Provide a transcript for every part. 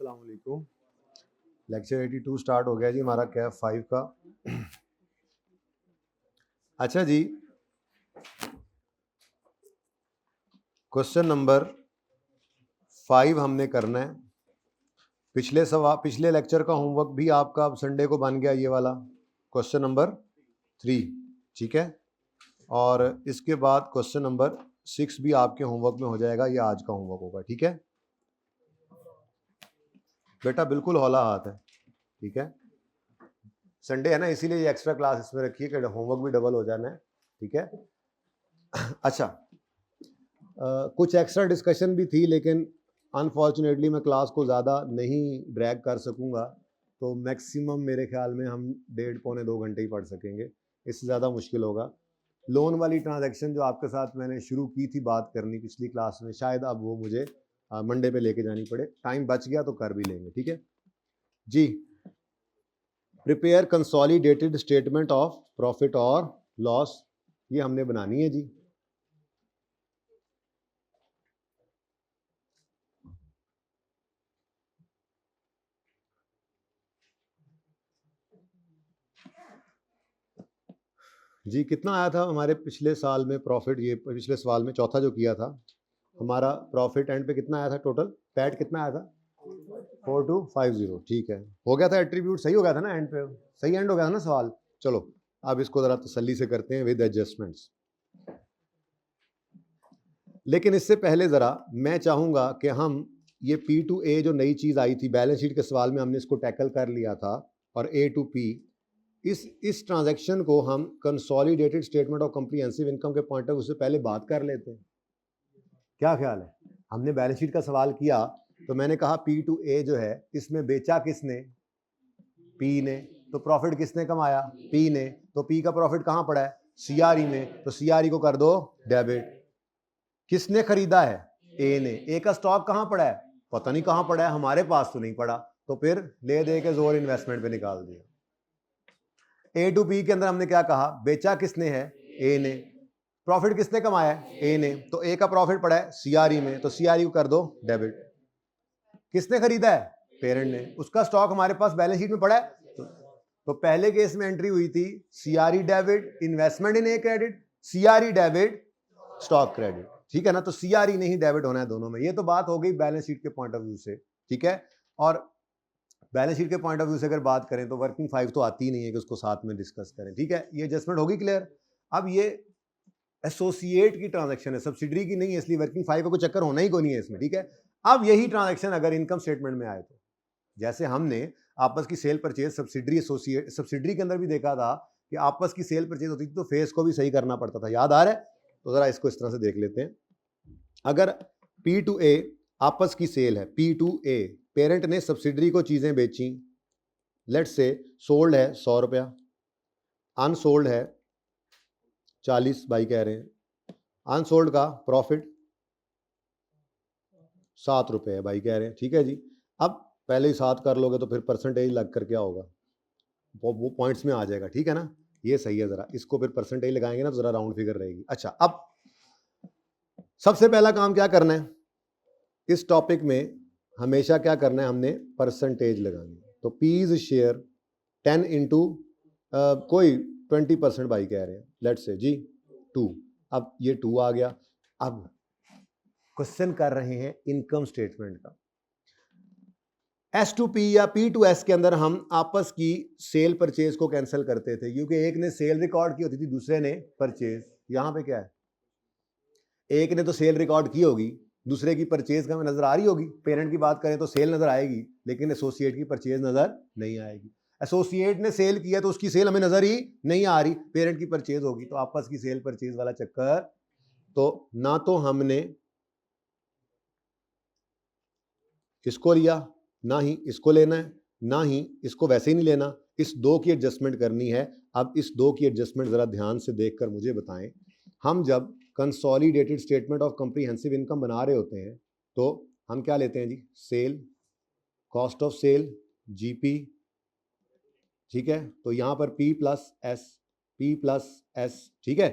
अस्सलाम वालेकुम। Lecture 82 start हो गया जी हमारा कैफ 5 का। अच्छा जी, क्वेश्चन नंबर 5 हमने करना है। पिछले लेक्चर का होमवर्क भी आपका संडे को बन गया, ये वाला क्वेश्चन नंबर 3, ठीक है। और इसके बाद क्वेश्चन नंबर 6 भी आपके होमवर्क में हो जाएगा, ये आज का होमवर्क होगा, ठीक है बेटा, बिल्कुल हौला हाथ है, ठीक है। संडे है ना, इसीलिए ये एक्स्ट्रा क्लास इसमें रखी है कि होमवर्क भी डबल हो जाना है, ठीक है। अच्छा, कुछ एक्स्ट्रा डिस्कशन भी थी, लेकिन अनफॉर्चुनेटली मैं क्लास को ज़्यादा नहीं ड्रैग कर सकूंगा, तो मैक्सिमम मेरे ख्याल में हम 1.5-2 घंटे ही पढ़ सकेंगे, इससे ज़्यादा मुश्किल होगा। लोन वाली ट्रांजैक्शन जो आपके साथ मैंने शुरू की थी बात करनी पिछली क्लास में, शायद अब वो मुझे मंडे पे लेके जानी पड़े। टाइम बच गया तो कर भी लेंगे, ठीक है जी। Prepare consolidated statement of profit और लॉस, ये हमने बनानी है जी। जी कितना आया था हमारे पिछले साल में प्रॉफिट, ये पिछले साल में चौथा जो किया था हमारा प्रॉफिट एंड पे कितना आया था टोटल, पैट कितना आया था 4250, ठीक है। हो गया था एट्रीब्यूट, सही हो गया था ना एंड पे, सही एंड हो गया था ना सवाल। चलो अब इसको ज़रा तसल्ली से करते हैं विद एडजस्टमेंट्स। लेकिन इससे पहले ज़रा मैं चाहूँगा कि हम ये P2A जो नई चीज़ आई थी बैलेंस शीट के सवाल में, हमने इसको टैकल कर लिया था, और A to P, इस ट्रांजैक्शन को हम consolidated statement of comprehensive income के पॉइंट ऑफ व्यू से पहले बात कर लेते हैं। क्या ख्याल है? हमने बैलेंस शीट का सवाल किया तो मैंने कहा P2A जो है इसमें बेचा किसने, P ने, तो प्रॉफिट किसने कमाया, P ने, तो P का प्रॉफिट कहाँ पड़ा है, CRE में, तो CRE को कर दो डेबिट। किसने खरीदा है, A ने, A का स्टॉक कहाँ पड़ा है, पता नहीं कहाँ पड़ा है, हमारे पास तो नहीं पड़ा, तो फिर ले दे के जोर इन्वेस्टमेंट पे निकाल दिया। A to P के अंदर हमने क्या कहा, बेचा किसने है, A ने, प्रॉफिट किसने कमाया है, A ने, तो A का प्रॉफिट पड़ा है CRE में, तो CRE को कर दो डेबिट। किसने खरीदा है, पेरेंट ने, उसका स्टॉक हमारे पास बैलेंस शीट में पड़ा है, तो पहले केस में एंट्री हुई थी CRE debit, investment in A credit, CRE debit, stock credit, ठीक है ना। तो CRE नहीं डेबिट होना है दोनों में। ये तो बात हो गई बैलेंस शीट के पॉइंट ऑफ व्यू से, ठीक है। और बैलेंस शीट के पॉइंट ऑफ व्यू से अगर बात करें तो वर्किंग 5 तो आती ही नहीं है कि उसको साथ में डिस्कस करें, ठीक है। ये एडजस्टमेंट होगी क्लियर। अब ये एसोसिएट की ट्रांजैक्शन है, सब्सिडरी की नहीं है, इसलिए वर्किंग 5 का कोई चक्कर होना ही कोई नहीं है इसमें, ठीक है। अब यही ट्रांजैक्शन अगर इनकम स्टेटमेंट में आए तो, जैसे हमने आपस की cell purchase subsidiary associate, subsidiary के अंदर भी देखा था कि आपस की सेल परचेज होती थी तो फेस को भी सही करना पड़ता था, याद आ रहा है। तो जरा इसको इस तरह से देख लेते हैं। अगर P2A आपस की सेल है, P2A पेरेंट ने सब्सिडरी को चीजें बेची, लेट से सोल्ड है 100 रुपया, अनसोल्ड है 40 भाई कह रहे हैं, अनसोल्ड का प्रॉफिट 7 रुपये है भाई कह रहे हैं, ठीक है जी। अब पहले ही 7 कर लोगे तो फिर परसेंटेज लग कर क्या होगा, वो पॉइंट्स में आ जाएगा, ठीक है ना। ये सही है, जरा इसको फिर परसेंटेज लगाएंगे ना तो जरा राउंड फिगर रहेगी। अच्छा, अब सबसे पहला काम क्या करना है इस टॉपिक में, हमेशा क्या करना है, हमने परसेंटेज लगानी है। तो पीज शेयर 10 इंटू कोई 20% भाई कह रहे हैं, लेट से जी 2, अब ये 2 आ गया। अब क्वेश्चन कर रहे हैं इनकम स्टेटमेंट का। S2P या P2S के अंदर हम आपस की सेल परचेज को कैंसिल करते थे, क्योंकि एक ने सेल रिकॉर्ड की होती थी, दूसरे ने परचेज। यहां पे क्या है, एक ने तो सेल रिकॉर्ड की होगी, दूसरे की परचेज का हमें नजर आ रही होगी। पेरेंट की बात करें तो सेल नजर आएगी, लेकिन एसोसिएट की परचेज नजर नहीं आएगी। एसोसिएट ने सेल किया तो उसकी सेल हमें नजर ही नहीं आ रही, पेरेंट की परचेज होगी, तो आपस की सेल परचेज वाला चक्कर तो ना तो हमने इसको लिया, ना ही इसको लेना है, ना ही इसको वैसे ही नहीं लेना, इस दो की एडजस्टमेंट करनी है। अब इस दो की एडजस्टमेंट जरा ध्यान से देखकर मुझे बताएं। हम जब consolidated statement of comprehensive income बना रहे होते हैं तो हम क्या लेते हैं जी, sale, cost of sale, GP, ठीक है। तो यहां पर P प्लस एस, ठीक है।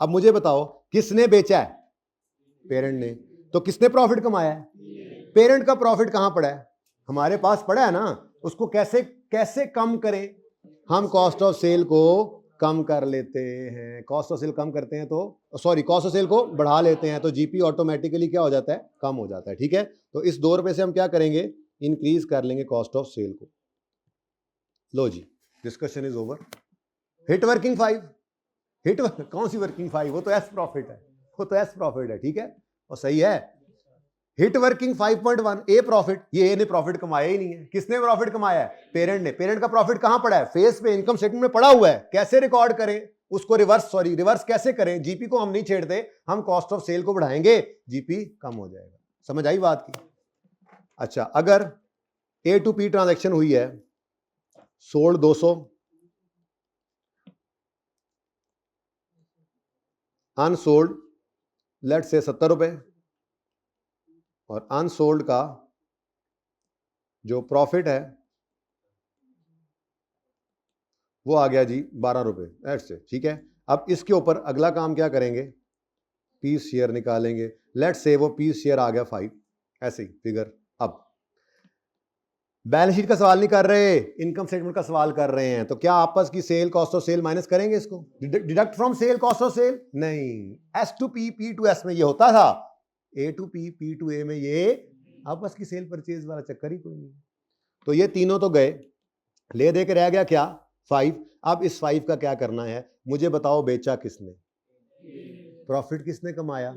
अब मुझे बताओ किसने बेचा है, पेरेंट ने, तो किसने प्रॉफिट कमाया है, पेरेंट का प्रॉफिट कहां पड़ा है, हमारे पास पड़ा है ना, उसको कैसे कैसे कम करें? हम कॉस्ट ऑफ सेल को कम कर लेते हैं, कॉस्ट ऑफ सेल कम करते हैं तो सॉरी कॉस्ट ऑफ सेल को बढ़ा लेते हैं तो जीपी ऑटोमेटिकली क्या हो जाता है? कम हो जाता है। ठीक है, तो इस 2 रुपए से हम क्या करेंगे? इंक्रीज कर लेंगे कॉस्ट ऑफ सेल को। लो जी, discussion is over. Hit working 5, hit कौन सी वर्किंग 5? वो तो एस प्रॉफिट है, वो तो एस प्रॉफिट है। ठीक है, और सही है। हिट वर्किंग 5.1 ए प्रॉफिट, ये ए ने प्रॉफिट कमाया ही नहीं है। किसने प्रॉफिट कमाया है? पेरेंट ने। पेरेंट का प्रॉफिट कहां पड़ा है? फेस पे, इनकम स्टेटमेंट में पड़ा हुआ है। कैसे रिकॉर्ड करें उसको? रिवर्स कैसे करें? जीपी को हम नहीं छेड़ते, हम कॉस्ट ऑफ सेल को बढ़ाएंगे, जीपी कम हो जाएगा। समझ आई बात की? अच्छा, अगर ए टू पी ट्रांजेक्शन हुई है, सोल्ड 200, अनसोल्ड लेट से 70 रुपए, और अनसोल्ड का जो प्रॉफिट है वो आ गया जी 12 रुपए ऐसे। ठीक है, अब इसके ऊपर अगला काम क्या करेंगे? पीस शेयर निकालेंगे। लेट से वो पीस शेयर आ गया 5, ऐसे ही फिगर। अब बैलेंस शीट का सवाल नहीं कर रहे, इनकम स्टेटमेंट का सवाल कर रहे हैं, तो क्या आपस की sale cost of sale minus करेंगे? इसको deduct from sale cost of sale? नहीं, S to P, P to S में ये होता था, A to P, P to A में ये आपस की सेल परचेज वाला चक्कर ही कोई नहीं। तो ये तीनों तो गए, ले दे के रह गया क्या? 5। अब इस 5 का क्या करना है? मुझे बताओ, बेचा किसने? प्रॉफिट किसने कमाया?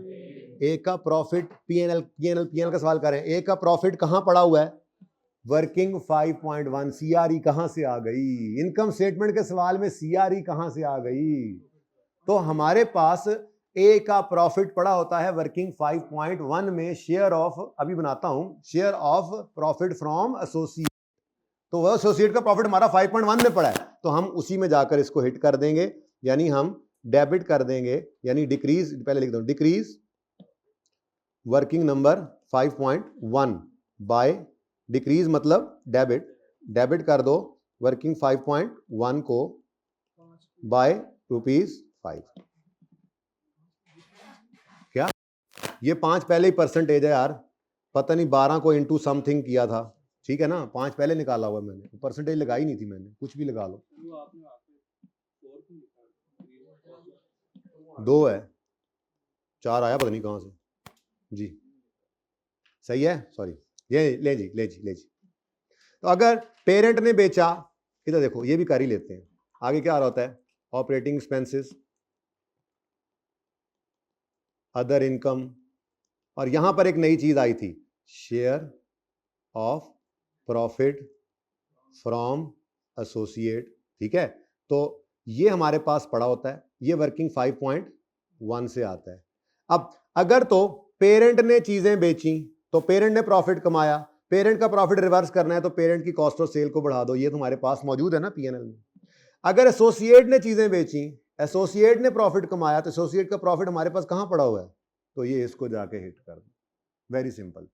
ए का प्रॉफिट, पीएनएल का सवाल करें, ए का प्रॉफिट कहां पड़ा हुआ है? वर्किंग 5.1। सीआरई कहां से आ गई? इनकम स्टेटमेंट के सवाल में सीआरई कहां से आ गई? तो हमारे पास ए का प्रॉफिट पड़ा होता है वर्किंग 5.1 में, शेयर ऑफ, अभी बनाता हूं, share of profit from associate. तो वह एसोसिएट का प्रॉफिट हमारा 5.1 में पड़ा है, तो हम उसी में जाकर इसको हिट कर देंगे, यानी हम डेबिट कर देंगे, यानी डिक्रीज, पहले लिख दो, decrease working number 5.1 by, decrease मतलब डेबिट, डेबिट कर दो वर्किंग 5.1 को बाय ₹5। क्या ये 5 पहले ही परसेंटेज है यार, पता नहीं 12 को इंटू समथिंग किया था। ठीक है ना, 5 पहले निकाला हुआ मैंने, परसेंटेज लगाई नहीं थी मैंने, कुछ भी लगा लो। 2 है, 4 आया पता नहीं कहां से जी। सही है, सॉरी, ये ले जी। तो अगर पेरेंट ने बेचा, इधर देखो, ये भी कर ही लेते हैं। आगे क्या आ रहा होता है? ऑपरेटिंग एक्सपेंसेस, अदर इनकम, और यहां पर एक नई चीज आई थी, share of profit from associate. ठीक है, तो ये हमारे पास पड़ा होता है, ये वर्किंग 5.1 से आता है। अब अगर तो पेरेंट ने चीजें बेची तो पेरेंट ने प्रॉफिट कमाया, पेरेंट का प्रॉफिट रिवर्स करना है तो पेरेंट की कॉस्ट ऑफ सेल को बढ़ा दो, ये तुम्हारे पास मौजूद है ना पीएनएल में। अगर एसोसिएट ने चीजें बेची, एसोसिएट ने प्रॉफिट कमाया, तो एसोसिएट का प्रॉफिट हमारे पास कहां पड़ा हुआ है? तो ये इसको जाके हिट कर दो। Very simple.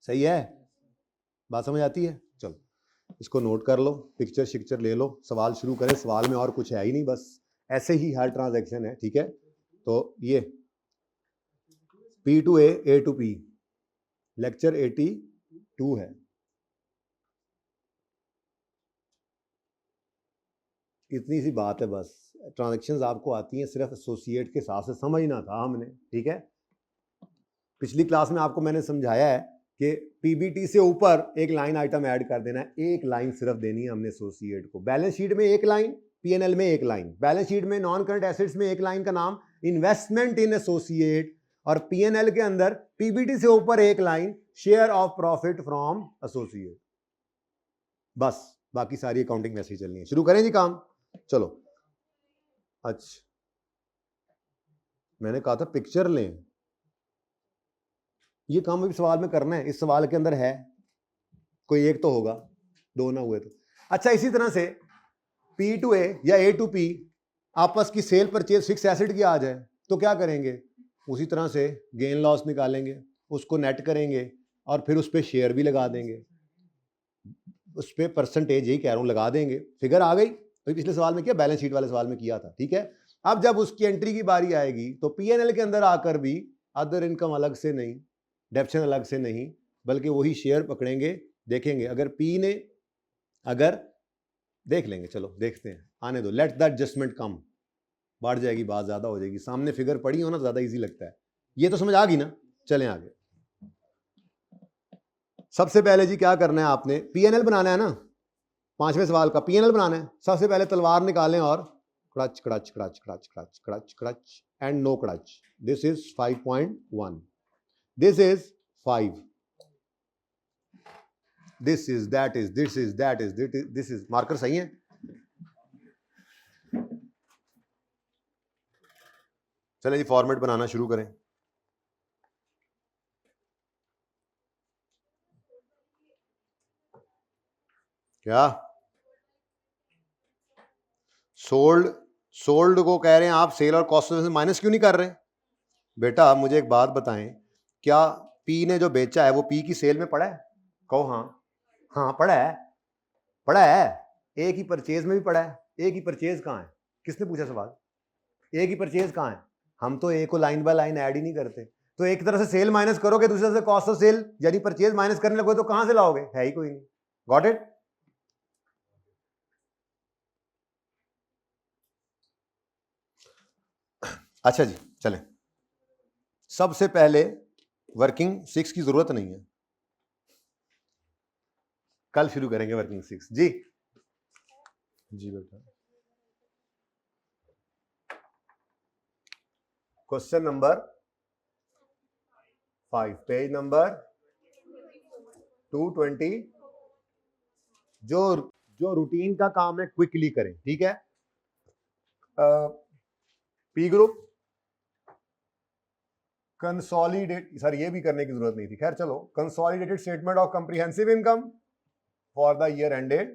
सही है, बात समझ आती है? चलो इसको नोट कर लो, पिक्चर शिक्चर ले लो, सवाल शुरू करें। सवाल में और कुछ है ही नहीं, बस ऐसे ही हर ट्रांजैक्शन है। ठीक है, तो ये P to A to P, lecture 82 है। इतनी सी बात है बस, ट्रांजैक्शंस आपको आती हैं, सिर्फ एसोसिएट के हिसाब से समझना था हमने। ठीक है, पिछली क्लास में आपको मैंने समझाया है कि पीबीटी से ऊपर एक लाइन आइटम ऐड कर देना है, एक लाइन सिर्फ देनी है हमने एसोसिएट को। बैलेंस शीट में एक लाइन, पीएनएल में एक लाइन। बैलेंस शीट में नॉन करंट एसेट्स में एक लाइन का नाम इन्वेस्टमेंट इन एसोसिएट, और पीएनएल के अंदर पीबीटी से ऊपर एक line share of profit from associate. बस बाकी सारी अकाउंटिंग वैसे ही चलनी है। शुरू करें जी काम, चलो। अच्छा, मैंने कहा था पिक्चर लें, ये काम अभी सवाल में करना है, इस सवाल के अंदर है, कोई एक तो होगा, 2 ना हुए तो। अच्छा, इसी तरह से पी टू ए या ए टू पी आपस की सेल परचेज फिक्स एसेट की आ जाए तो क्या करेंगे? उसी तरह से गेन लॉस निकालेंगे, उसको नेट करेंगे और फिर उस पर शेयर भी लगा देंगे, उस पर परसेंटेज, यही कह रहा हूं, लगा देंगे। फिगर आ गई, तो पिछले सवाल में किया, बैलेंस शीट वाले सवाल में किया था। ठीक है, अब जब उसकी एंट्री की बारी आएगी तो पीएनएल के अंदर आकर भी अदर इनकम अलग से नहीं, डेप्शन अलग से नहीं, बल्कि वही शेयर पकड़ेंगे देखेंगे अगर पी ने, अगर देख लेंगे, चलो देखते हैं, आने दो, लेट द एडजस्टमेंट कम, बढ़ जाएगी बात, ज्यादा हो जाएगी, सामने फिगर पड़ी हो ना ज्यादा इजी लगता है। ये तो समझ आ गई ना, चलें आगे। सबसे पहले जी क्या करना है आपने, पीएनएल बनाना है ना, 5वें सवाल का पीएनएल बनाना है। सबसे पहले तलवार निकालें और क्रच क्रच क्रच क्रच क्रच क्रच क्रच एंड नो क्रच, this is 5.1, this is 5, this is that is, this is that is, this is, marker सही है। चलें जी फॉर्मेट बनाना शुरू करें। क्या सोल्ड को कह रहे हैं आप, सेल और कॉस्ट में से माइनस क्यों नहीं कर रहे? बेटा मुझे एक बात बताएं, क्या पी ने जो बेचा है वो पी की सेल में पड़ा है? कहो हाँ, हाँ पड़ा है, पड़ा है, ए की परचेज में भी पड़ा है। ए की परचेज कहाँ है? किसने पूछा सवाल? ए की परचेज कहाँ है? हम तो ए को लाइन बाय लाइन ऐड ही नहीं करते। तो एक तरह से सेल माइनस करोगे, दूसरी तरह से कॉस्ट ऑफ सेल यानी परचेज माइनस करने लगोगे तो कहां से लाओगे? है ही कोई नहीं। Got it? अच्छा जी चलें, सबसे पहले वर्किंग 6 की जरूरत नहीं है, कल शुरू करेंगे वर्किंग 6 जी। जी बेटा, क्वेश्चन नंबर 5, पेज नंबर 220। जो रूटीन का काम है क्विकली करें, ठीक है। पी ग्रुप कंसोलिडेट, सर ये भी करने की जरूरत नहीं थी, खैर चलो। Consolidated statement of comprehensive income for the year ended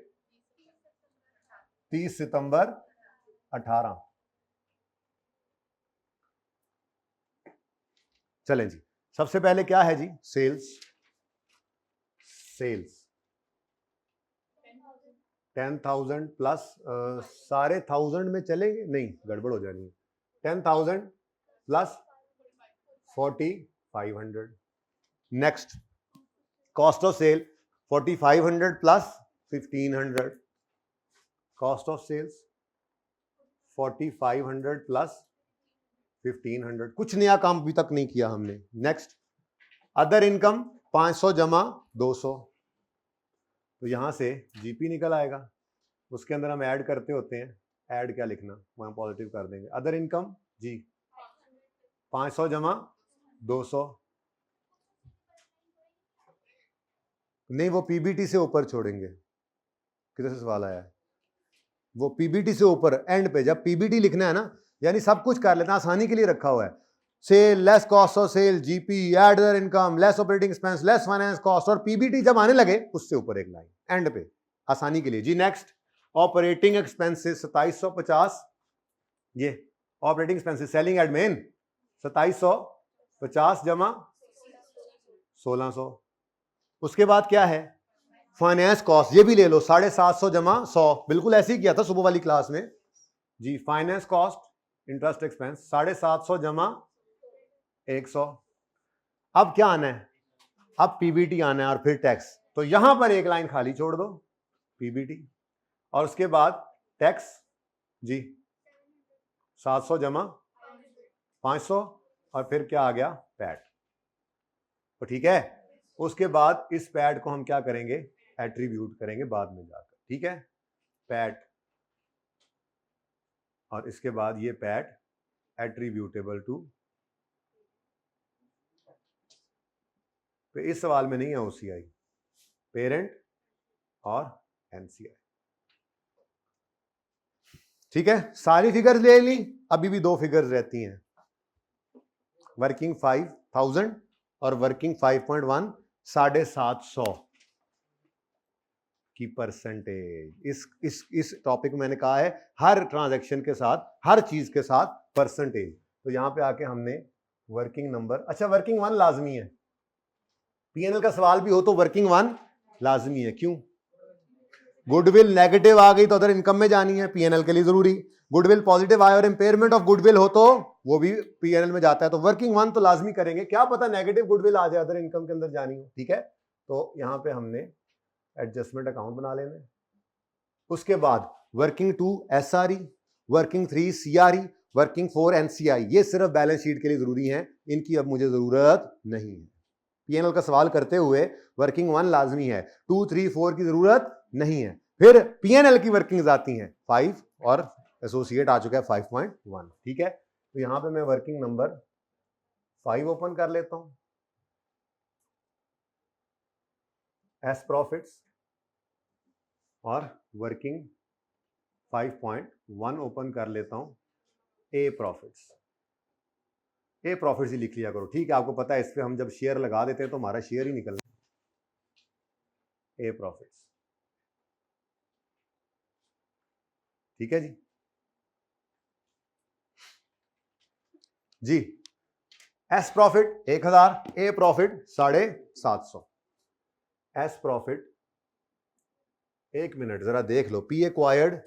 30 सितंबर 18। चलें जी, सबसे पहले क्या है जी? सेल्स। सेल्स 10,000 प्लस सारे 1000 में चलेंगे, नहीं गड़बड़ हो जानी है। 10,000 plus 4,500। Next cost of sale 4,500 plus 1,500। Cost of sales 4,500 plus 1,500। कुछ नया काम अभी तक नहीं किया हमने। नेक्स्ट अदर इनकम 500 जमा 200, तो यहां से जीपी निकल आएगा, उसके अंदर हम ऐड करते होते हैं, ऐड क्या लिखना, वहां पॉजिटिव कर देंगे। अदर इनकम जी 500 जमा 200, नहीं वो पीबीटी से ऊपर छोड़ेंगे। किधर से सवाल आया है? वो पीबीटी से ऊपर एंड पे, जब पीबीटी लिखना है ना, यानी सब कुछ कर लेना, आसानी के लिए रखा हुआ है। Sale less cost of sale, GP add other income less operating expense less finance cost, और पीबीटी जब आने लगे उससे ऊपर एक लाइन एंड पे, आसानी के लिए जी। नेक्स्ट ऑपरेटिंग एक्सपेंसेस 2750, ये ऑपरेटिंग एक्सपेंसेस सेलिंग एडमिन 2750 जमा 1600। उसके बाद क्या है? फाइनेंस कॉस्ट, ये भी ले लो 750 जमा 100, बिल्कुल ऐसे ही किया था सुबह वाली क्लास में जी। फाइनेंस कॉस्ट इंटरेस्ट एक्सपेंस 750 जमा 100। अब क्या आना है? अब पीबीटी आना है और फिर टैक्स, तो यहां पर एक लाइन खाली छोड़ दो पीबीटी, और उसके बाद टैक्स जी 700 जमा 500, और फिर क्या आ गया? पैट। तो ठीक है, उसके बाद इस पैट को हम क्या करेंगे? एट्रीब्यूट करेंगे बाद में जाकर, ठीक है। पैट, और इसके बाद ये पैट एट्रीब्यूटेबल टू, तो इस सवाल में नहीं है ओसीआई, पेरेंट और एनसीआई, ठीक है। सारी फिगर्स ले ली, अभी भी 2 फिगर्स रहती हैं, वर्किंग 5,000 और वर्किंग 5.1, 750 की परसेंटेज। इस टॉपिक में मैंने कहा है हर ट्रांजैक्शन के साथ, हर चीज के साथ परसेंटेज। तो यहां पे आके हमने वर्किंग नंबर, अच्छा वर्किंग 1 लाजमी है, पीएनएल का सवाल भी हो तो वर्किंग 1 लाजमी है। क्यों? गुडविल नेगेटिव आ गई तो अदर इनकम में जानी है, पीएनएल के लिए जरूरी। गुडविल पॉजिटिव आए और इंपेयरमेंट ऑफ गुडविल हो तो वो भी पीएनएल में जाता है, तो वर्किंग 1 तो लाजमी करेंगे। क्या पता नेगेटिव गुडविल आ जाए, अदर इनकम के अंदर जानी हो, ठीक है। तो यहां पे हमने एडजस्टमेंट अकाउंट बना लेना। उसके बाद working 2 SRE, working 3 CRE, working 4 NCI, ये सिर्फ बैलेंस शीट के लिए जरूरी हैं, इनकी अब मुझे जरूरत नहीं है। पीएनएल का सवाल करते हुए वर्किंग 1 लाजमी है, 2, 3, 4 की जरूरत नहीं है। फिर पीएनएल की वर्किंग्स आती हैं 5 और एसोसिएट आ चुका है 5.1। ठीक है, तो यहां पे मैं वर्किंग नंबर 5 ओपन कर लेता हूं, एस प्रॉफिट्स, और वर्किंग 5.1 ओपन कर लेता हूं, ए प्रॉफिट्स। ए प्रॉफिट्स ही लिख लिया करो, ठीक है, आपको पता है इस पे हम जब शेयर लगा देते हैं तो हमारा शेयर ही निकलना। ए प्रॉफिट्स, ठीक है जी। जी, S profit 1000, A profit 750। S profit, एक मिनट जरा देख लो, P acquired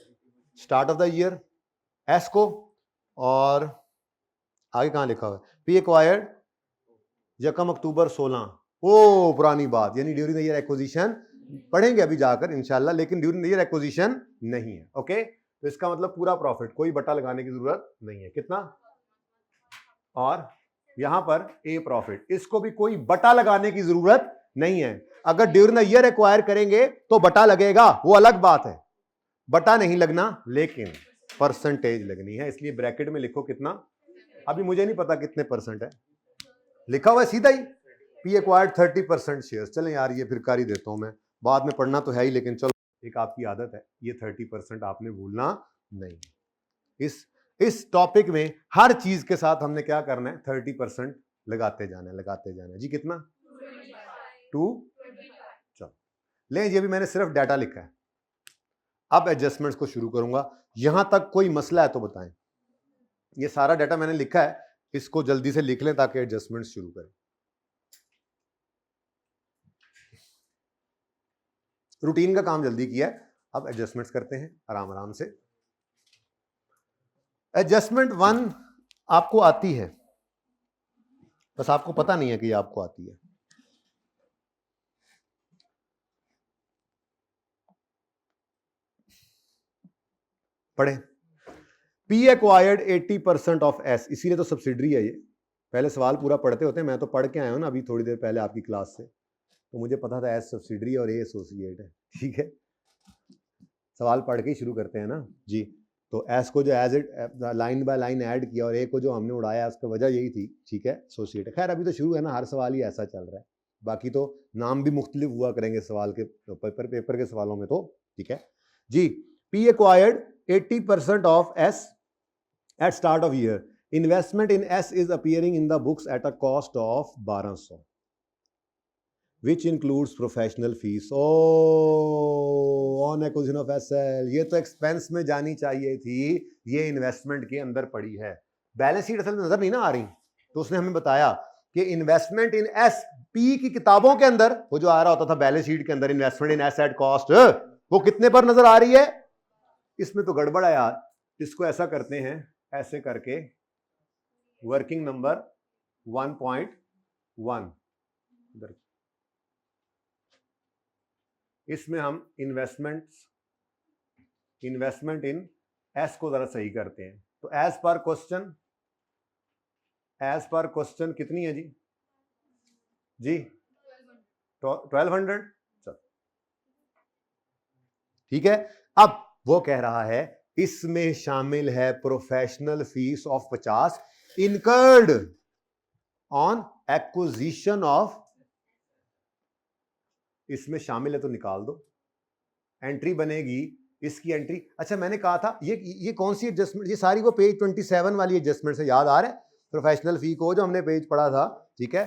start of the year, S को, और आगे कहां लिखा हुआ है, पी एक्वायर्ड यकम अक्टूबर 16। ओ पुरानी बात, यानी ड्यूरिंग द ईयर एक्विजिशन, पढ़ेंगे अभी जाकर इंशाल्लाह, लेकिन ड्यूरिंग द ईयर एक्विजिशन नहीं है। ओके, तो इसका मतलब पूरा प्रॉफिट, कोई बटा लगाने की जरूरत नहीं है। कितना, और यहां पर ए प्रॉफिट, इसको भी कोई बटा लगाने की जरूरत नहीं है। अगर ड्यूरिंग द ईयर एक्वायर करेंगे तो बटा लगेगा, वो अलग बात है, बटा नहीं लगना, लेकिन परसेंटेज लगनी है, इसलिए ब्रैकेट में लिखो कितना। अभी मुझे नहीं पता कितने परसेंट है, लिखा हुआ है सीधा ही, पी एक्वायर्ड 30% शेयर। चलें यार, ये फिर कर ही देता हूं मैं, बाद में पढ़ना तो है ही, लेकिन चलो एक आपकी आदत है, ये 30% आपने भूलना नहीं। इस टॉपिक में हर चीज के साथ हमने क्या करना है, 30% लगाते जाना है। जी कितना, 2। चलो लें, ये भी मैंने सिर्फ डाटा लिखा है। अब एडजस्टमेंट्स को शुरू करूंगा, यहां तक कोई मसला है तो बताएं। ये सारा डाटा मैंने लिखा है, इसको जल्दी से लिख लें ताकि एडजस्टमेंट शुरू करें। रूटीन का काम जल्दी किया है, अब एडजस्टमेंट्स करते हैं आराम आराम से। एडजस्टमेंट 1 आपको आती है, बस आपको पता नहीं है कि आपको आती है। पढ़े, पी एक्वायर्ड 80% ऑफ एस, इसीलिए तो सब्सिडरी है ये। पहले सवाल पूरा पढ़ते होते हैं, मैं तो पढ़ के आया हूं ना अभी थोड़ी देर पहले आपकी क्लास से, तो मुझे पता था एस सब्सिडरी और ए एसोसिएट है। ठीक है, सवाल पढ़ के ही शुरू करते हैं ना जी। तो एस को जो as it line by line add किया और ए को जो हमने उड़ाया, उसका वजह यही थी। ठीक है, एसोसिएट है। खैर अभी तो शुरू है ना, हर सवाल ही ऐसा चल रहा है, बाकी तो नाम भी मुख्तलिफ हुआ करेंगे सवाल के पेपर के सवालों में तो। ठीक है जी, P acquired 80% of S at start of year, investment in S is appearing in the books at a cost of 1200, which includes professional fees. Oh, on acquisition of SL, ये तो एक्सपेंस में जानी चाहिए थी, ये इन्वेस्टमेंट के अंदर पड़ी है। बैलेंस शीट असल में नजर नहीं ना आ रही, तो उसने हमें बताया कि इन्वेस्टमेंट इन एस, पी की किताबों के अंदर वो जो आ रहा होता था बैलेंस शीट के अंदर, investment in S at cost, वो कितने पर नजर आ रही है। इसमें तो गड़बड़ है यार, इसको ऐसा करते हैं, ऐसे करके वर्किंग नंबर 1.1, इसमें हम इन्वेस्टमेंट इन एस को जरा सही करते हैं। तो एज पर क्वेश्चन कितनी है जी? जी 1200। चलो ठीक है, अब वो कह रहा है इसमें शामिल है professional fees of 50 incurred on acquisition of, इसमें शामिल है तो निकाल दो, एंट्री बनेगी इसकी एंट्री। अच्छा मैंने कहा था ये कौन सी एडजस्टमेंट, ये सारी वो पेज 27 वाली एडजस्टमेंट से याद आ रहा है, प्रोफेशनल फी को जो हमने पेज पढ़ा था। ठीक है,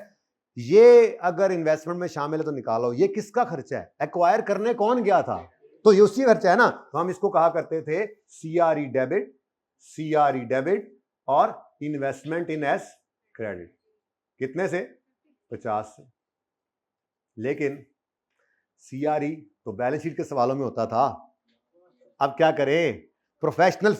ये अगर इन्वेस्टमेंट में शामिल है तो निकालो, ये किसका खर्चा है, एक्वायर करने कौन गया था, तो ये उसी खर्चा है ना। तो हम इसको कहा करते थे सीआरई डेबिट और इन्वेस्टमेंट इन एस क्रेडिट। कितने से? 50 से। लेकिन सीआरई तो बैलेंस शीट के सवालों में होता था, अब क्या करें, प्रोफेशनल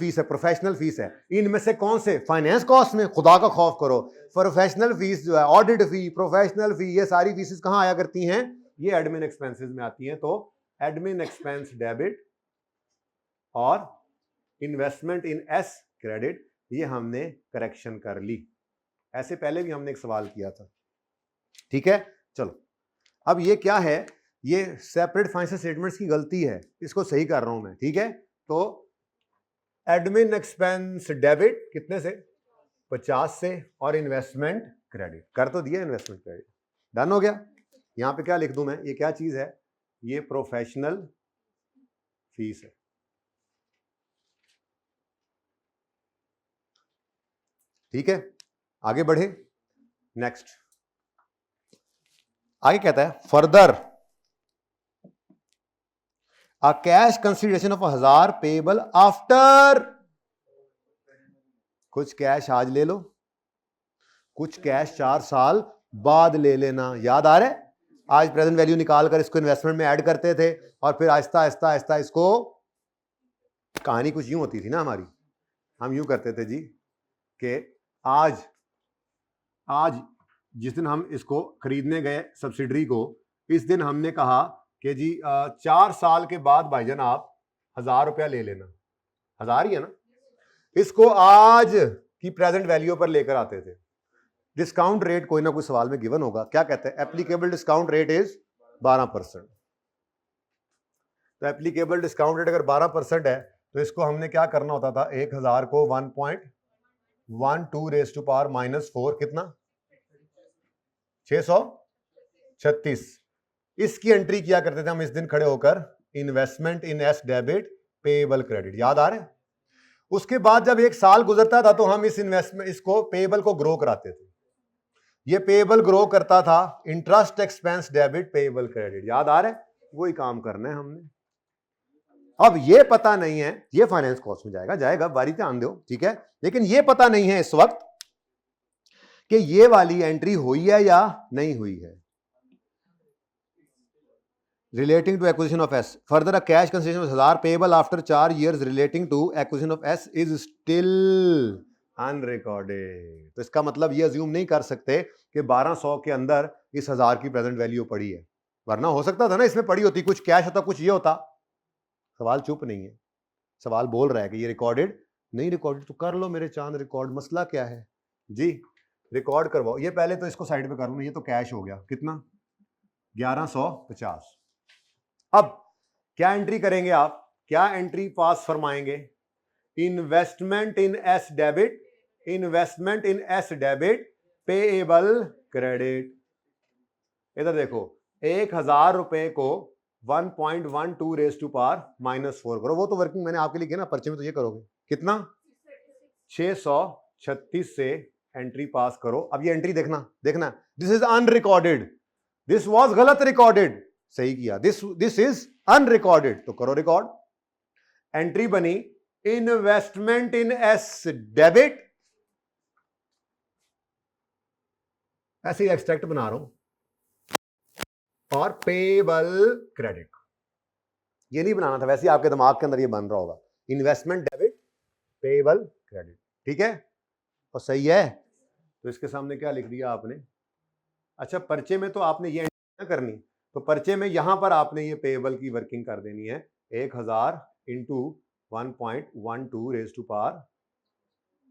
फीस है। इनमें से कौन से, फाइनेंस कॉस्ट में खुदा का खौफ करो, प्रोफेशनल फीस जो है, ऑडिट फी, प्रोफेशनल फी, ये सारी फीसेस कहां आया करती हैं, ये एडमिन एक्सपेंसेस में आती हैं। तो एडमिन एक्सपेंस डेबिट और इन्वेस्टमेंट इन एस क्रेडिट, ये हमने करेक्शन कर ली। ऐसे पहले भी हमने एक सवाल किया था, ठीक है। चलो अब ये क्या है, ये सेपरेट फाइनेंशियल स्टेटमेंट्स की गलती है, इसको सही कर रहा हूं मैं, ठीक है। तो एडमिन एक्सपेंस डेबिट कितने से, 50 से, और इन्वेस्टमेंट क्रेडिट कर तो दिया, इन्वेस्टमेंट क्रेडिट डन हो गया। यहां पे क्या लिख दूं मैं, ये क्या चीज है, ये प्रोफेशनल फीस है, ठीक है। आगे बढ़े, नेक्स्ट आगे कहता है further a cash consideration of 1000 payable after, कुछ कैश आज ले लो, कुछ कैश 4 साल बाद ले लेना। याद आ रहा है, आज प्रेजेंट वैल्यू निकाल कर इसको इन्वेस्टमेंट में ऐड करते थे और फिर आहिस्ता आहिस्ता आहिस्ता इसको, कहानी कुछ यूं होती थी ना हमारी, हम यूं करते थे जी कि आज जिस दिन हम इसको खरीदने गए सब्सिडरी को, इस दिन हमने कहा कि जी 4 साल के बाद भाईजान आप 1000 रुपया ले लेना, 1000 ही है ना, इसको आज की प्रेजेंट वैल्यू पर लेकर आते थे। डिस्काउंट रेट कोई ना कोई सवाल में गिवन होगा, क्या कहते हैं, एप्लीकेबल डिस्काउंट रेट इज 12%। तो एप्लीकेबल डिस्काउंट रेट अगर 12% है तो इसको हमने क्या करना होता था, 1000 को 1.12 रेज़ टू पावर -4 कितना, 636, इसकी एंट्री किया करते थे हम इस दिन खड़े होकर, investment in S debit payable credit. याद आ रहा है। उसके बाद जब 1 साल गुजरता था तो हम इस इन्वेस्टमेंट, इसको पेएबल को ग्रो कराते थे, ये पेएबल ग्रो करता था, interest expense debit payable credit. याद आ रहा है, वही काम करना है हमने। अब ये पता नहीं है, ये फाइनेंस कॉस्ट में जाएगा, बारी ध्यान दो, ठीक है। लेकिन ये पता नहीं है इस वक्त कि ये वाली एंट्री हुई है या नहीं हुई है। Relating to acquisition of S, further a cash consideration of 1000 payable after 4 years relating to acquisition of S is still unrecorded. तो इसका मतलब ये अज्यूम नहीं कर सकते कि 1200 के अंदर इस 1000 की प्रेजेंट वैल्यू पड़ी है, वरना हो सकता था ना इसमें पड़ी होती, कुछ कैश होता, कुछ ये होता। सवाल चुप नहीं है, सवाल बोल रहा है कि ये रिकॉर्डेड नहीं, रिकॉर्डेड तो कर लो मेरे चांद रिकॉर्ड, मसला क्या है जी, रिकॉर्ड करवाओ। ये पहले तो इसको साइड पे कर लो, ये तो कैश हो गया, कितना 1150। अब क्या एंट्री करेंगे आप, क्या एंट्री पास फरमाएंगे, investment in S debit, investment in S debit payable credit. इधर देखो, 1000 रुपए को 1.12 रेज़ टू पावर -4 करो, वो तो वर्किंग मैंने आपके लिए किया ना, पर्चे में तो ये करोगे, कितना 636 से एंट्री पास करो। अब ये एंट्री देखना, this is unrecorded, this was गलत रिकॉर्डेड, सही किया, दिस इज अनरिकॉर्डेड, तो करो रिकॉर्ड। एंट्री बनी इन्वेस्टमेंट इन एस डेबिट, ऐसे एक्सट्रैक्ट बना रहा हूं, और पेएबल क्रेडिट। ये नहीं बनाना था, वैसे ही आपके दिमाग के अंदर ये बन रहा होगा, इन्वेस्टमेंट डेबिट पेएबल क्रेडिट, ठीक है, और सही है। तो इसके सामने क्या लिख दिया आपने, अच्छा पर्चे में तो आपने ये एंट्री करनी, तो पर्चे में यहां पर आपने ये पेएबल की वर्किंग कर देनी है, 1000 इंटू 1.12 रेज़ टू पावर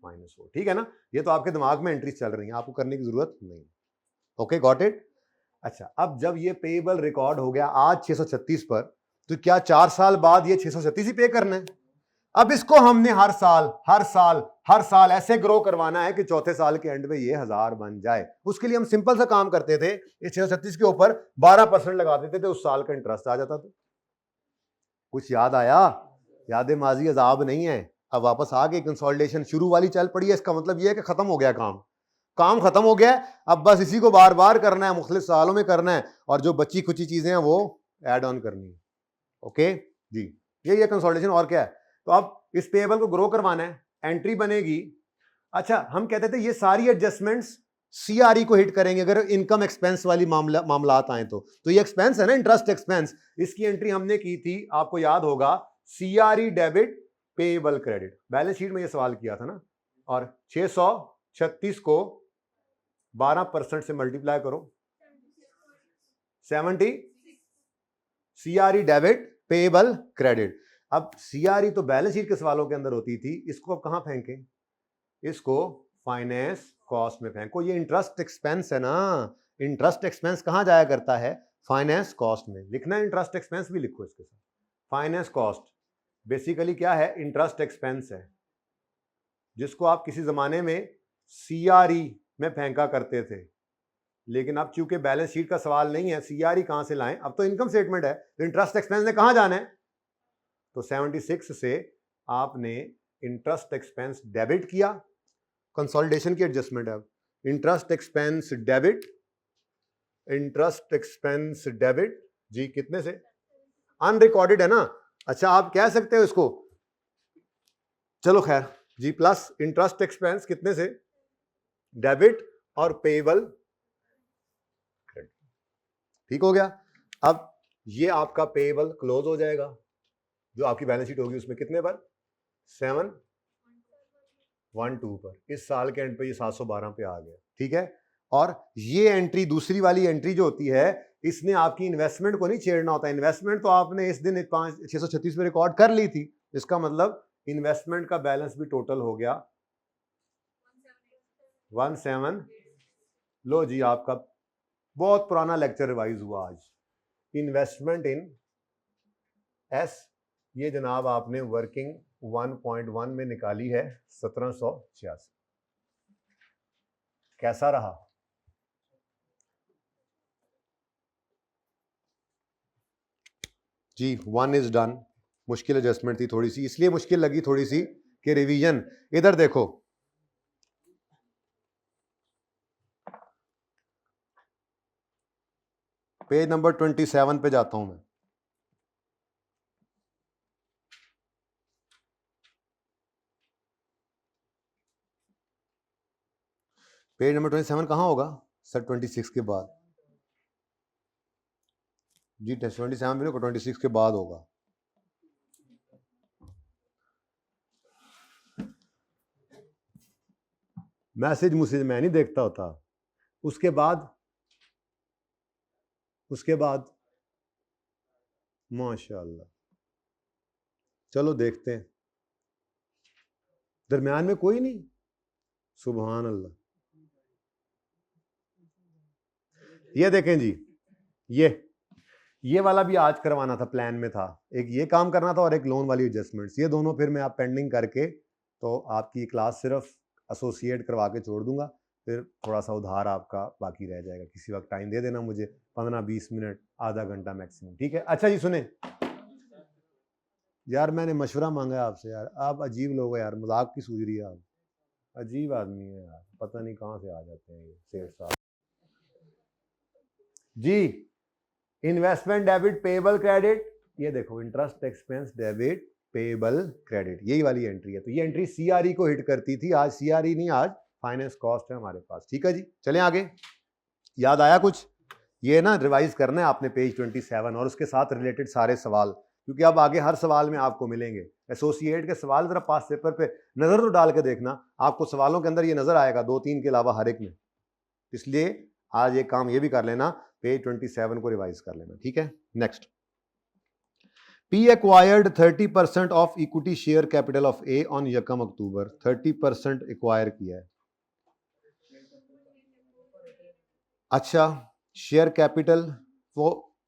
-4, ठीक है ना। ये तो आपके दिमाग में एंट्रीज चल रही हैं, आपको करने की जरूरत नहीं। Okay, got it. अच्छा, अब जब ये पेएबल रिकॉर्ड हो गया आज 636 पर, तो क्या 4 साल बाद ये 636 ही पे करना है। अब इसको हमने हर साल ऐसे ग्रो करवाना है कि चौथे साल के एंड में ये 1000 बन जाए। उसके लिए हम सिंपल सा काम करते थे, इस 636 के ऊपर 12% लगा देते थे, उस साल का इंटरेस्ट आ जाता था। कुछ याद आया, याद माजी अजाब नहीं है। अब वापस आ गए, कंसोलिडेशन शुरू वाली चल पड़ी है, इसका मतलब ये है कि खत्म हो गया काम खत्म हो गया। अब बस इसी को बार बार करना है, मुख्तलिफ सालों में करना है, और जो बची खुची चीजें हैं वो ऐड ऑन करनी है। ओके जी, ये कंसोलिडेशन, और क्या है। तो अब इस पेएबल को ग्रो करवाना है, एंट्री बनेगी। अच्छा, हम कहते थे ये सारी एडजस्टमेंट्स सीआरई को हिट करेंगे अगर इनकम एक्सपेंस वाली मामलात आए तो ये एक्सपेंस है ना, इंटरेस्ट एक्सपेंस, इसकी एंट्री हमने की थी, आपको याद होगा, CRE debit payable credit. Balance sheet में ये सवाल किया था ना, और 636 को 12% से मल्टीप्लाई करो, CRE डेबिट, पेएबल क्रेडिट। अब CRE तो बैलेंस शीट के सवालों के अंदर होती थी, इसको अब कहां फेंकें? इसको फाइनेंस कॉस्ट में फेंको। ये इंटरेस्ट एक्सपेंस है ना, इंटरेस्ट एक्सपेंस कहां जाया करता है? फाइनेंस कॉस्ट में। लिखना है इंटरेस्ट एक्सपेंस भी लिखो इसके साथ। फाइनेंस कॉस्ट बेसिकली क्या है? इंटरेस्ट एक्सपेंस है, जिसको आप किसी जमाने में CRE में फेंका करते थे, लेकिन अब चूंकि बैलेंस शीट का सवाल नहीं है, CRE कहां से लाएं? अब तो इनकम स्टेटमेंट है, तो इंटरेस्ट एक्सपेंस ने कहां जाना है? तो 76 से आपने इंटरेस्ट एक्सपेंस डेबिट किया, कंसोलिडेशन की एडजस्टमेंट है। अब interest expense debit, interest expense debit जी कितने से? अनरिकॉर्डेड है ना। अच्छा, आप कह सकते हो इसको, चलो खैर जी, प्लस इंटरेस्ट एक्सपेंस कितने से? डेबिट और पेएबल क्रेडिट। ठीक हो गया। अब ये आपका पेएबल क्लोज हो जाएगा, जो आपकी बैलेंस शीट होगी उसमें कितने पर? 712 पर। इस साल के एंड पे ये 712 पे आ गया। ठीक है। और ये एंट्री, दूसरी वाली एंट्री जो होती है, इसने आपकी इन्वेस्टमेंट को नहीं छेड़ना होता। इन्वेस्टमेंट तो आपने इस दिन 636 पे रिकॉर्ड कर ली थी, इसका मतलब इन्वेस्टमेंट का बैलेंस भी टोटल हो गया 17। लो जी, आपका बहुत पुराना लेक्चर रिवाइज हुआ आज। इन्वेस्टमेंट इन एस, ये जनाब आपने वर्किंग 1.1 में निकाली है 1786। कैसा रहा? जी 1 इज डन। मुश्किल एडजस्टमेंट थी थोड़ी सी, इसलिए मुश्किल लगी थोड़ी सी कि रिवीजन। इधर देखो, पेज नंबर 27 पे जाता हूं मैं। पेज नंबर 27 कहां होगा सर? 26 के बाद जी, 27 में 26 के बाद होगा। मैसेज मुझसे मैं नहीं देखता होता। उसके बाद माशाल्लाह, चलो देखते हैं। दरमियान में कोई नहीं? सुभान अल्लाह। ये देखें जी, ये वाला भी आज करवाना था, प्लान में था। एक ये काम करना था और एक लोन वाली एडजस्टमेंट्स, ये दोनों फिर मैं आप पेंडिंग करके, तो आपकी क्लास सिर्फ एसोसिएट करवा के छोड़ दूंगा, फिर थोड़ा सा उधार आपका बाकी रह जाएगा। किसी वक्त टाइम दे देना मुझे, 15-20 मिनट, आधा घंटा मैक्सिमम। ठीक है। अच्छा जी सुने यार, मैंने मशवरा मांगा है आपसे यार, आप अजीब लोग हो यार, मजाक की सूझ रही है। आप अजीब आदमी है यार, पता नहीं कहाँ से आ जाते हैं ये सेठ साहब जी। इन्वेस्टमेंट डेबिट, पेएबल क्रेडिट, ये देखो interest expense debit, payable credit, यही वाली एंट्री है। तो ये एंट्री CRE को हिट करती थी, आज CRE नहीं, आज फाइनेंस कॉस्ट है हमारे पास। ठीक है जी, चलें आगे। याद आया कुछ? ये ना रिवाइज करना है आपने पेज 27 और उसके साथ रिलेटेड सारे सवाल, क्योंकि अब आगे हर सवाल में आपको मिलेंगे। एसोसिएट के सवाल जरा पास पेपर पे नजर तो डाल के देखना, आपको सवालों के अंदर ये नजर आएगा, 2-3 के अलावा हर एक में। इसलिए आज एक काम ये भी कर लेना, पेज 27 को रिवाइज कर लेना। ठीक है। Next, P acquired 30% of equity share capital of A on यकम अक्टूबर। 30% एक्वायर किया है। अच्छा, शेयर कैपिटल वो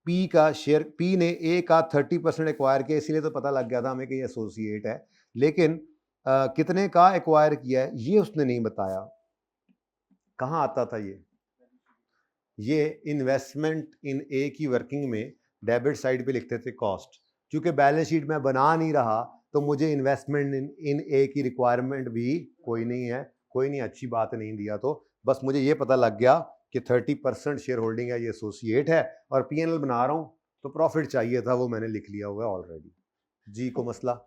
P का शेयर, P ने A का 30% एक्वायर किया, इसीलिए तो पता लग गया था हमें कि ये एसोसिएट है। लेकिन कितने का एक्वायर किया है ये उसने नहीं बताया। कहाँ आता था ये इन्वेस्टमेंट इन ए की वर्किंग में डेबिट साइड पे लिखते थे कॉस्ट। क्योंकि बैलेंस शीट में बना नहीं रहा, तो मुझे इन्वेस्टमेंट इन ए की रिक्वायरमेंट भी कोई नहीं है। कोई नहीं, अच्छी बात नहीं दिया तो बस मुझे ये पता लग गया कि 30% शेयर होल्डिंग है, ये एसोसिएट है, और PNL बना रहा हूं तो प्रॉफिट चाहिए था, वो मैंने लिख लिया हुआ है ऑलरेडी। जी को मसला।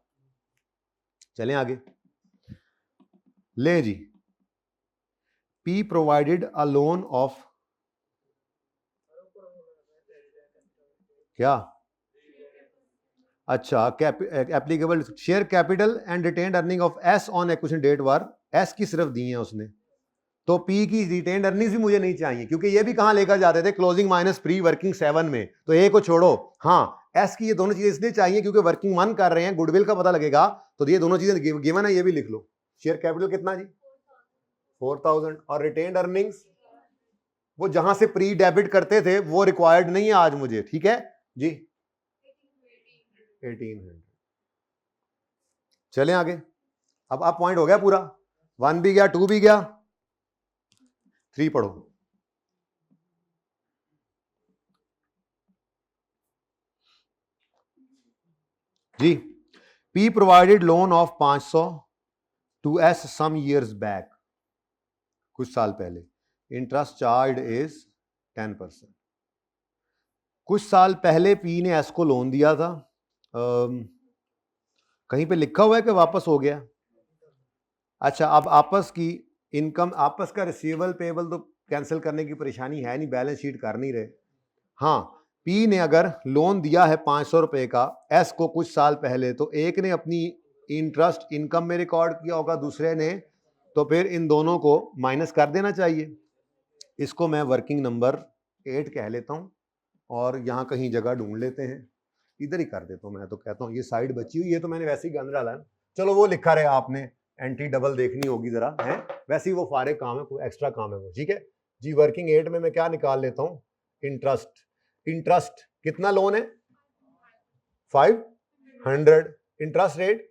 चलें आगे। ले जी, P provided a loan of क्या? अच्छा, applicable share capital and retained earning of S on acquisition date were. S की सिर्फ दी है उसने, तो पी की रिटेन्ड अर्निंग्स भी मुझे नहीं चाहिए, क्योंकि ये भी कहां लेकर जाते थे, क्लोजिंग माइनस प्री वर्किंग 7 में। तो ए को छोड़ो, हाँ एस की ये दोनों चीजें इसलिए चाहिए क्योंकि वर्किंग 1 कर रहे हैं, गुडविल का पता लगेगा, तो ये दोनों चीजें गिवन है, ये भी लिख लो। शेयर कैपिटल कितना जी 4000, और रिटेन्ड अर्निंग्स वो जहां से प्री डेबिट करते थे वो रिक्वायर्ड नहीं है आज मुझे, ठीक है जी 1800। चलें आगे। अब आप पॉइंट हो गया पूरा, 1 भी गया, 2 भी गया, 3 पढ़ो जी। P provided loan of 500 to S some years back, कुछ साल पहले, इंटरेस्ट चार्ज इज 10%। कुछ साल पहले P ने S को लोन दिया था, कहीं पे लिखा हुआ है कि वापस हो गया? अच्छा, अब आपस की इनकम, आपस का रिसीवेबल पेबल तो कैंसिल करने की परेशानी है नहीं, बैलेंस शीट कर नहीं रहे। हाँ, P ने अगर लोन दिया है 500 रुपए का S को कुछ साल पहले, तो एक ने अपनी इंटरेस्ट इनकम में रिकॉर्ड किया होगा, दूसरे ने, तो फिर इन दोनों को माइनस कर देना चाहिए। इसको मैं वर्किंग नंबर 8 कह लेता हूं, और यहां कहीं जगह ढूंढ लेते हैं, इधर ही कर देता हूं। मैं तो कहता हूं ये साइड बची हुई है, तो मैंने वैसे ही गंद डाला है। चलो वो लिखा रहे, आपने एंटी डबल देखनी होगी जरा, है वैसे ही वो फारे काम है, कोई एक्स्ट्रा काम है वो, ठीक है जी। वर्किंग 8 में मैं क्या निकाल लेता हूं, इंटरेस्ट। इंटरेस्ट कितना लोन है 500, इंटरेस्ट रेट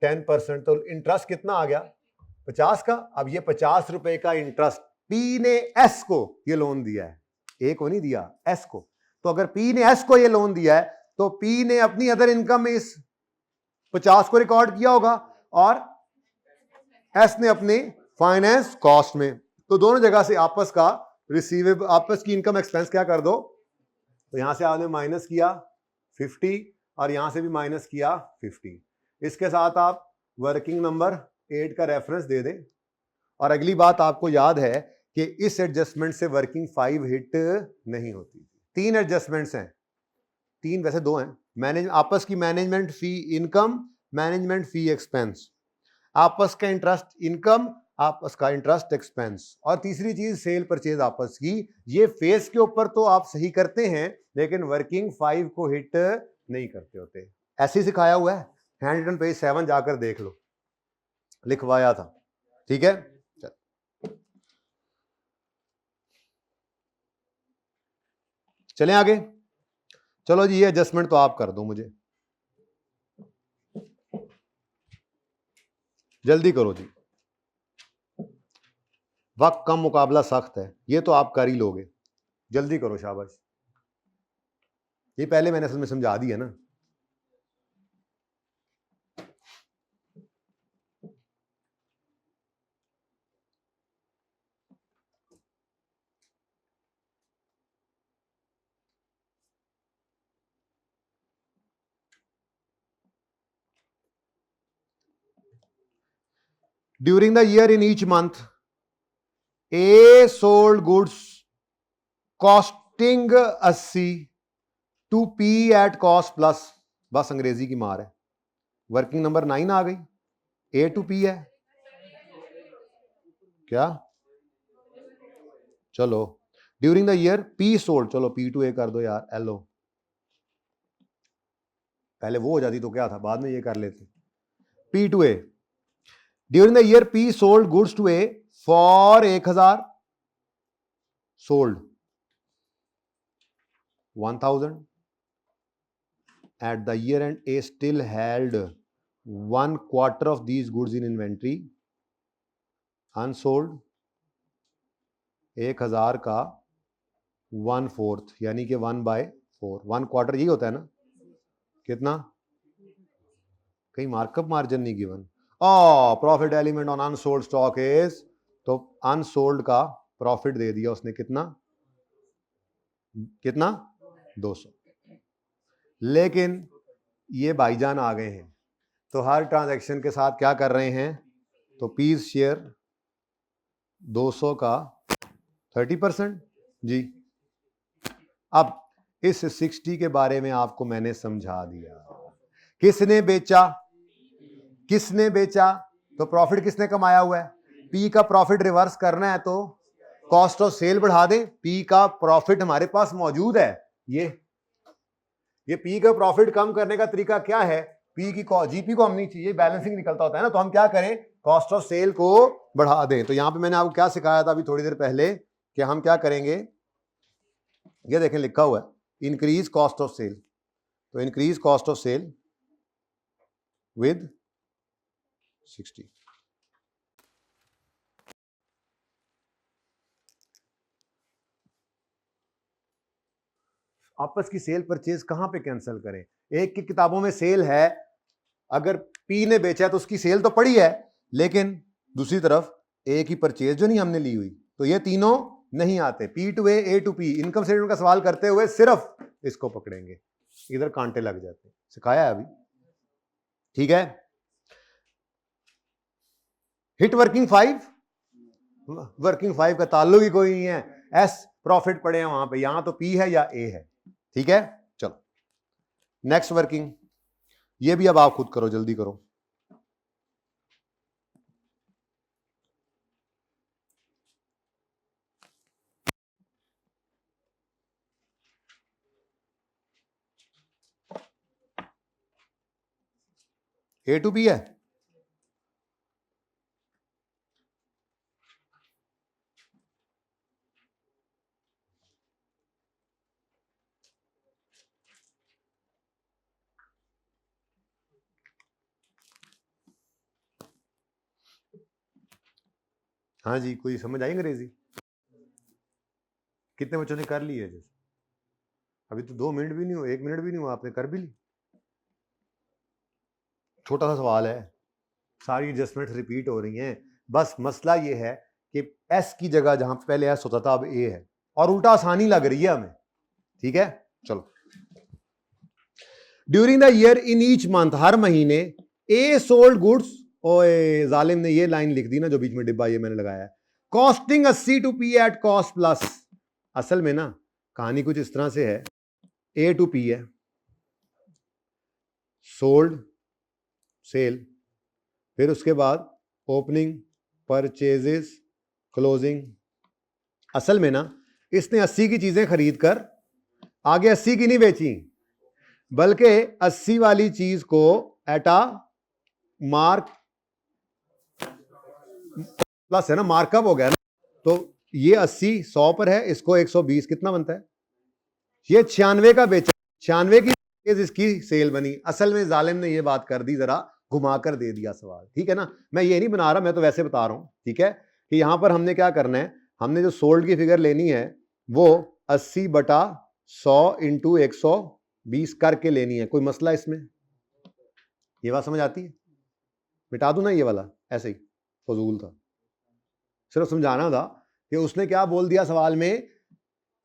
10%, तो इंटरेस्ट कितना आ गया 50 का। अब ये 50 रुपए का इंटरेस्ट P ने S को ये लोन दिया है, A को नहीं दिया, S को। तो अगर P ने S को ये लोन दिया है, तो P ने अपनी अदर इनकम में इस 50 को रिकॉर्ड किया होगा, और S ने अपने फाइनेंस कॉस्ट में। तो दोनों जगह से आपस का रिसीवेबल, आपस की इनकम एक्सपेंस क्या कर दो, तो यहां से आपने माइनस किया 50, और यहां से भी माइनस किया 50। इसके साथ आप वर्किंग नंबर 8 का रेफरेंस दे दें। और अगली बात आपको याद है कि इस एडजस्टमेंट से वर्किंग 5 हिट नहीं होती। 3 एडजस्टमेंट्स हैं, 3 वैसे 2 हैं, मैनेज आपस की मैनेजमेंट फी इनकम, मैनेजमेंट फी एक्सपेंस, आपस का इंटरेस्ट इनकम, आपस का इंटरेस्ट एक्सपेंस, और तीसरी चीज सेल परचेज आपस की। ये फेस के ऊपर तो आप सही करते हैं, लेकिन वर्किंग 5 को हिट नहीं करते होते। ऐसे ही सिखाया हुआ है, हैंड रिटन पेज 7 जाकर देख लो, लिखवाया था, ठीक है। चलें आगे। चलो जी, ये एडजस्टमेंट तो आप कर दो मुझे, जल्दी करो जी, वक्त कम, मुकाबला सख्त है, ये तो आप कर ही लोगे, जल्दी करो, शाबाश। ये पहले मैंने असल में समझा दिया ना। During the year in each month, A sold goods costing 80 to P at cost plus, बस अंग्रेजी की मार है। वर्किंग नंबर 9 आ गई, A टू P है क्या? चलो, during the year P sold, चलो P टू A कर दो यार, LO, पहले वो हो जाती तो क्या था, बाद में ये कर लेते। P टू A, during the year P sold goods to A for 1000, sold 1000, at the year end A still held 1/4 of these goods in inventory, unsold, 1000 का 1/4 यानी कि 1/4, 1/4 यही होता है ना, कितना, कहीं मार्कअप मार्जिन नहीं given. Profit element on unsold stock is, तो अनसोल्ड का प्रॉफिट दे दिया उसने, कितना 200। लेकिन ये भाईजान आ गए हैं, तो हर ट्रांजैक्शन के साथ क्या कर रहे हैं, तो पीस शेयर 200 का 30% जी। अब इस 60 के बारे में आपको मैंने समझा दिया। किसने बेचा, किसने बेचा, तो प्रॉफिट किसने कमाया हुआ है, पी का प्रॉफिट रिवर्स करना है तो कॉस्ट ऑफ सेल बढ़ा दें। पी का प्रॉफिट हमारे पास मौजूद है, ये पी का प्रॉफिट कम करने का तरीका क्या है, पी की जीपी को हम नहीं चाहिए, बैलेंसिंग निकलता होता है ना, तो हम क्या करें, कॉस्ट ऑफ सेल को बढ़ा दें। तो यहां पे मैंने आपको क्या सिखाया था अभी थोड़ी देर पहले कि हम क्या करेंगे, ये देखें लिखा हुआ है इंक्रीज कॉस्ट ऑफ सेल। तो increase cost of sale with 60। आपस की सेल परचेज कहां पे कैंसिल करें, एक की किताबों में सेल है, अगर पी ने बेचा है तो उसकी सेल तो पड़ी है, लेकिन दूसरी तरफ ए की परचेज जो नहीं हमने ली हुई, तो ये तीनों नहीं आते। P to A to P, income statement का सवाल करते हुए सिर्फ इसको पकड़ेंगे, इधर कांटे लग जाते हैं, सिखाया है अभी, ठीक है। हिट वर्किंग 5, वर्किंग 5 का ताल्लुक ही कोई नहीं है, एस प्रॉफिट पड़े हैं वहां पे, यहां तो पी है या ए है, ठीक है। चलो नेक्स्ट वर्किंग, ये भी अब आप खुद करो, जल्दी करो। ए टू बी है, हाँ जी, कोई समझ आई अंग्रेजी? कितने बच्चों ने कर ली है? जैसे अभी तो 2 मिनट भी नहीं हुए, 1 मिनट भी नहीं हुआ, आपने कर भी ली। छोटा सा सवाल है, सारी एडजस्टमेंट रिपीट हो रही हैं, बस मसला ये है कि एस की जगह जहां पहले एस होता था अब ए है, और उल्टा आसानी लग रही है हमें, ठीक है। चलो, during the year in each month, हर महीने ए सोल्ड गुड्स, ओए जालिम ने ये लाइन लिख दी ना जो बीच में डिब्बा ये मैंने लगाया है, costing 80 two P at cost plus. असल में ना कहानी कुछ इस तरह से है, ए टू पी है, सोल्ड सेल, फिर उसके बाद ओपनिंग, परचेजेस, क्लोजिंग। असल में ना इसने 80 की चीजें खरीद कर आगे 80 की नहीं बेची, बल्कि 80 वाली चीज को एटा मार्क प्लस है ना, मार्कअप हो गया ना, तो ये 80 100 पर है, इसको 120 कितना बनता है, ये 96 का बेचा, 96 की इसकी सेल बनी। असल में जालिम ने ये बात कर दी, जरा घुमाकर दे दिया सवाल, ठीक है ना, मैं ये नहीं बना रहा, मैं तो वैसे बता रहा हूं, ठीक है, कि यहां पर हमने क्या करना है, हमने जो सोल्ड की फिगर लेनी है वो 80/100 इंटू 120 करके लेनी है। कोई मसला इसमें? ये बात समझ आती है? मिटा दूं ना ये वाला, ऐसे ही फजूल था, सिर्फ समझाना था कि उसने क्या बोल दिया सवाल में,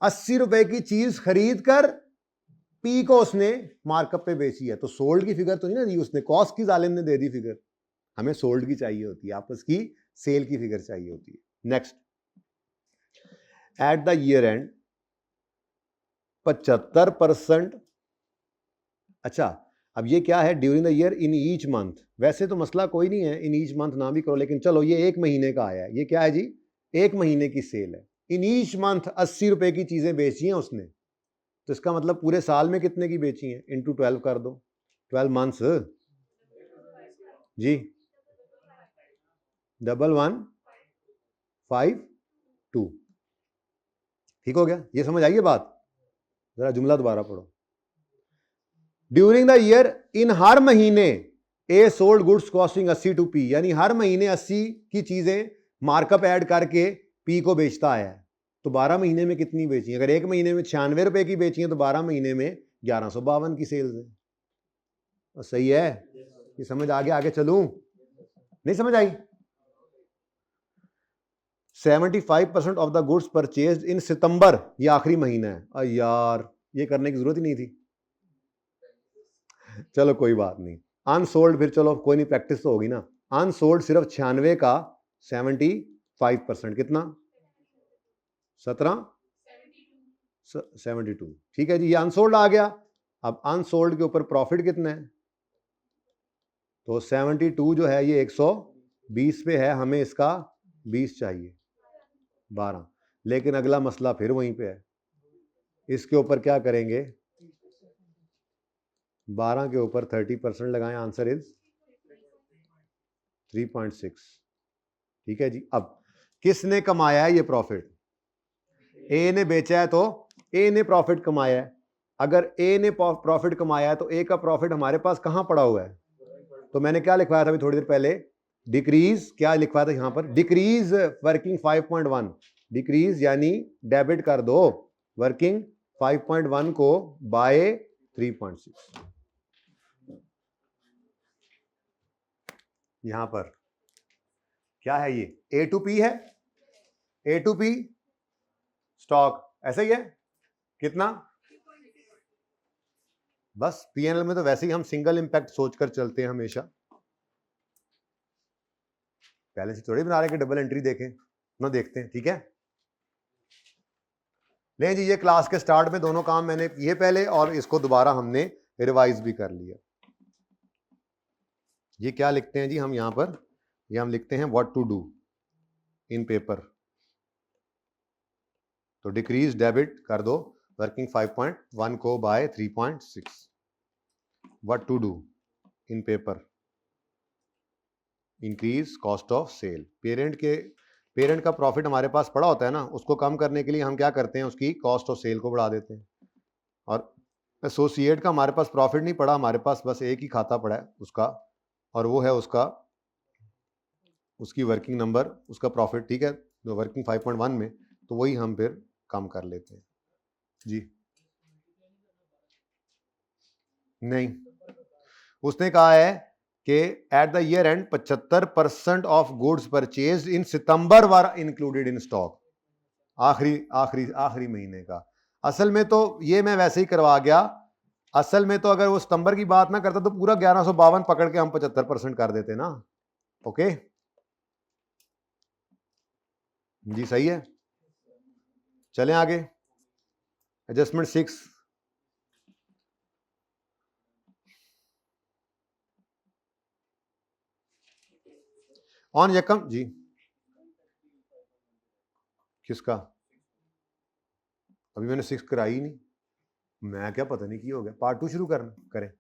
80 रुपए की चीज खरीद कर पी को उसने मार्कअप पे बेची है, तो सोल्ड की फिगर तो नहीं ना दी उसने, कॉस्ट की जालिम ने दे दी फिगर, हमें सोल्ड की चाहिए होती है, आपस की सेल की फिगर चाहिए होती है। Next, at the year and 75%, अच्छा अब ये क्या है, during the year in each month, वैसे तो मसला कोई नहीं है, इन ईच मंथ ना भी करो, लेकिन चलो ये 1 महीने का आया है, ये क्या है जी, 1 महीने की सेल है, इन ईच मंथ 80 रुपए की चीजें बेची हैं उसने, तो इसका मतलब पूरे साल में कितने की बेची हैं, इंटू 12 कर दो, 12 मंथ्स जी, 1152, ठीक हो गया, ये समझ आई है बात? जरा जुमला दोबारा पढ़ो। ड्यूरिंग द ईयर, इन हर महीने A sold goods costing 80 two P, यानी हर महीने 80 की चीजें मार्कअप ऐड करके पी को बेचता आया है, तो 12 महीने में कितनी बेची? अगर 1 महीने में 96 रुपए की बेची है, तो 12 महीने में 1152 की सेल्स है। और सही है, ये समझ आगे चलूं? नहीं समझ आई? 75% ऑफ द गुड्स परचेज्ड इन सितंबर, ये आखिरी महीना है, यार ये करने की जरूरत ही नहीं थी, चलो कोई बात नहीं। अनसोल्ड, फिर चलो कोई नहीं, प्रैक्टिस तो होगी ना। अनसोल्ड सिर्फ 96 का 75%, कितना? 72, ठीक है जी, ये अनसोल्ड आ गया। अब अनसोल्ड के ऊपर प्रॉफिट कितना है, तो 72 जो है ये 120 पे है, हमें इसका 20 चाहिए, 12, लेकिन अगला मसला फिर वहीं पे है, इसके ऊपर क्या करेंगे, 12 के ऊपर 30% लगाएं, आंसर इज 3.6। ठीक है जी। अब किसने कमाया है ये प्रॉफिट, ए ने बेचा है तो ए ने प्रॉफिट कमाया है। अगर ए ने प्रॉफिट कमाया है तो ए का प्रॉफिट हमारे पास कहां पड़ा हुआ है, तो मैंने क्या लिखवाया था अभी थोड़ी देर पहले, डिक्रीज, क्या लिखवाया था यहां पर, डिक्रीज वर्किंग 5.1, डिक्रीज यानी डेबिट कर दो वर्किंग 5.1 को बाय 3.6। यहां पर क्या है, ये ए टू पी है, ए टू पी स्टॉक ऐसा ही है, कितना, बस पीएनएल में तो वैसे ही हम सिंगल इंपैक्ट सोचकर चलते हैं हमेशा, पहले से थोड़ी बना रहे कि डबल एंट्री देखें ना, देखते हैं। ठीक है, ले जी, ये क्लास के स्टार्ट में दोनों काम मैंने किए पहले, और इसको दोबारा हमने रिवाइज भी कर लिया। ये क्या लिखते हैं जी हम यहां पर, ये हम लिखते हैं what to do in paper, तो डिक्रीज डेबिट कर दो वर्किंग 5.1 को by 3.6, what to do in paper, increase cost of sale. Parent का प्रॉफिट हमारे पास पड़ा होता है ना, उसको कम करने के लिए हम क्या करते हैं, उसकी कॉस्ट ऑफ सेल को बढ़ा देते हैं। और एसोसिएट का हमारे पास प्रॉफिट नहीं पड़ा, हमारे पास बस एक ही खाता पड़ा है उसका, और वो है उसकी वर्किंग नंबर, उसका प्रॉफिट। ठीक है, जो वर्किंग 5.1 में, तो वही हम फिर कम कर लेते हैं जी। नहीं, उसने कहा है कि at the year and 75% of goods purchased in September were included in stock, आखिरी महीने का। असल में तो ये मैं वैसे ही करवा गया, असल में तो अगर वो सितंबर की बात ना करता तो पूरा 1152 पकड़ के हम 75% कर देते ना। ओके जी, सही है। चलें आगे, एडजस्टमेंट 6, ऑन यकम जी, किसका, अभी मैंने 6 कराई नहीं, मैं क्या पता नहीं की हो गया, पार्ट 2 शुरू करें।